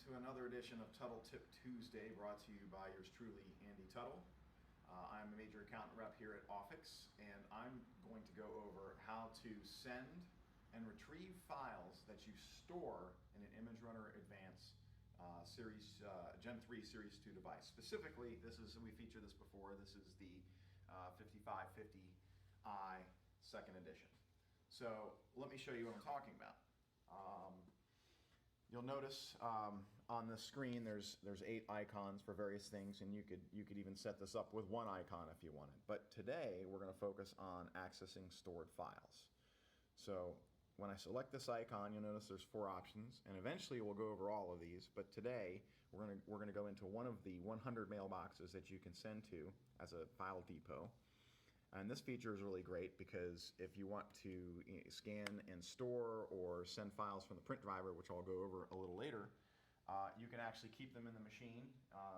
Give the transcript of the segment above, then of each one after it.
to another edition of Tuttle Tip Tuesday, brought to you by yours truly, Andy Tuttle. I'm a major accountant rep here at Offix, and I'm going to go over how to send and retrieve files that you store in an ImageRunner Advance Gen 3 Series 2 device. Specifically, we featured this before, this is the 5550i second edition. So let me show you what I'm talking about. You'll notice on the screen there's 8 icons for various things, and you could even set this up with one icon if you wanted. But today we're going to focus on accessing stored files. So when I select this icon, you'll notice there's 4 options, and eventually we'll go over all of these. But today we're going to go into one of the 100 mailboxes that you can send to as a file depot. And this feature is really great because if you want to scan and store or send files from the print driver, which I'll go over a little later, you can actually keep them in the machine.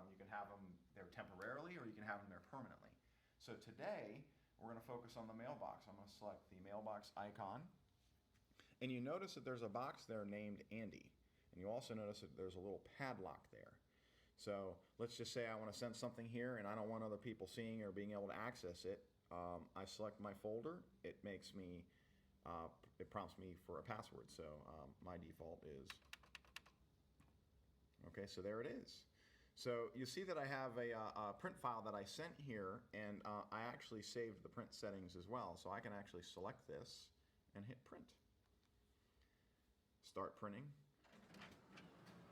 You can have them there temporarily, or you can have them there permanently. So today we're going to focus on the mailbox. I'm going to select the mailbox icon, and you notice that there's a box there named Andy, and you also notice that there's a little padlock there. So let's just say I want to send something here and I don't want other people seeing or being able to access it. I select my folder. It makes me, it prompts me for a password. So my default is, okay, so there it is. So you see that I have a print file that I sent here, and I actually saved the print settings as well. So I can actually select this and hit print. Start printing.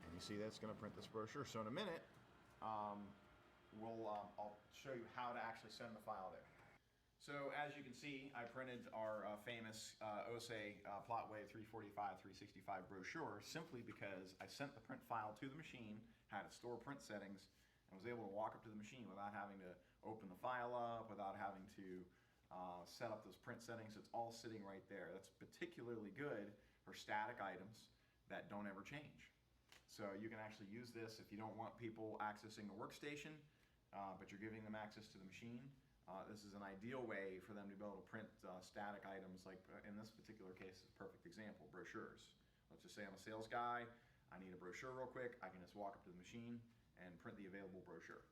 And you see that's going to print this brochure. So in a minute, I'll show you how to actually send the file there. So as you can see, I printed our famous OSE Plotway 345/365 brochure simply because I sent the print file to the machine, had it store print settings, and was able to walk up to the machine without having to open the file up, without having to set up those print settings. It's all sitting right there. That's particularly good for static items that don't ever change. So you can actually use this if you don't want people accessing the workstation, but you're giving them access to the machine. This is an ideal way for them to be able to print static items, like in this particular case, is a perfect example, brochures. Let's just say I'm a sales guy, I need a brochure real quick, I can just walk up to the machine and print the available brochure.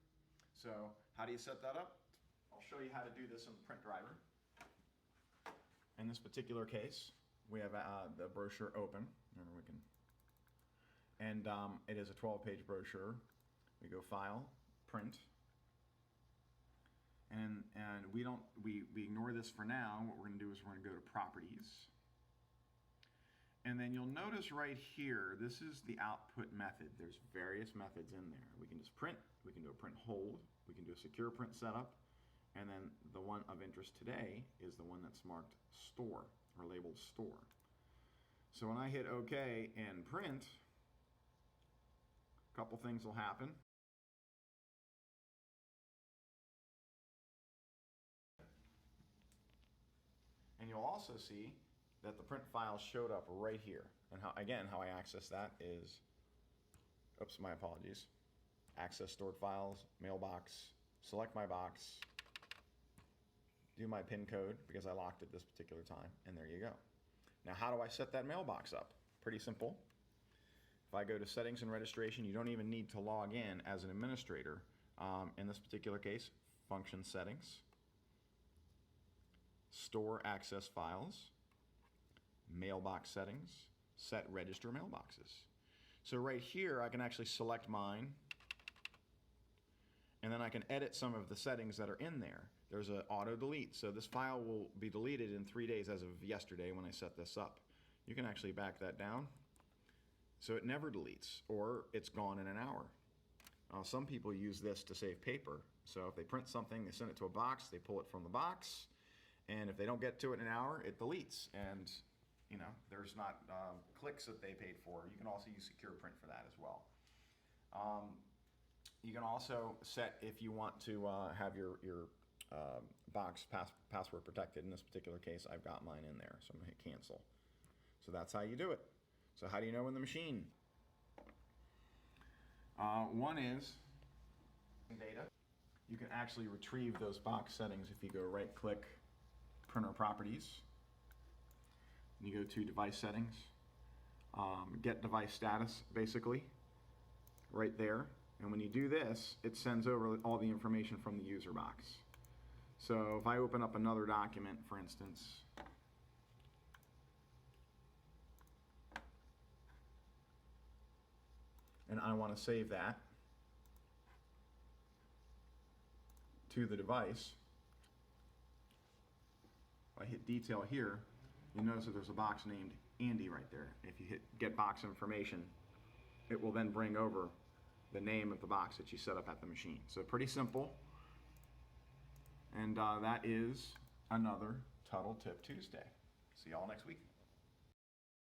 So how do you set that up? I'll show you how to do this in the print driver. In this particular case, we have the brochure open, and it is a 12-page brochure. We go File, Print. And we ignore this for now. What we're going to do is we're going to go to Properties. And then you'll notice right here, this is the output method. There's various methods in there. We can just print, we can do a print hold, we can do a secure print setup, and then the one of interest today is the one that's marked Store, or labeled Store. So when I hit OK and print, a couple things will happen. And you'll also see that the print file showed up right here. And how I access that is, oops, my apologies. Access stored files, mailbox, select my box, do my PIN code because I locked it this particular time, and there you go. Now how do I set that mailbox up? Pretty simple. If I go to Settings and Registration, you don't even need to log in as an administrator. In this particular case, Function Settings, Store Access Files, Mailbox Settings, Set Register Mailboxes. So right here I can actually select mine, and then I can edit some of the settings that are in there. There's an auto delete, so this file will be deleted in 3 days as of yesterday when I set this up. You can actually back that down so it never deletes, or it's gone in an hour. Some people use this to save paper. So if they print something, they send it to a box, they pull it from the box, and if they don't get to it in an hour, it deletes. And you know, there's not clicks that they paid for. You can also use secure print for that as well. You can also set if you want to have your box password protected. In this particular case, I've got mine in there, so I'm gonna hit cancel. So that's how you do it. So how do you know when the machine? One is data. You can actually retrieve those box settings if you go right click, printer properties, and you go to device settings, get device status basically, right there. And when you do this, it sends over all the information from the user box. So if I open up another document, for instance, and I want to save that to the device, if I hit detail here, you notice that there's a box named Andy right there. If you hit get box information, it will then bring over the name of the box that you set up at the machine. So pretty simple. And that is another Tuttle Tip Tuesday. See y'all next week.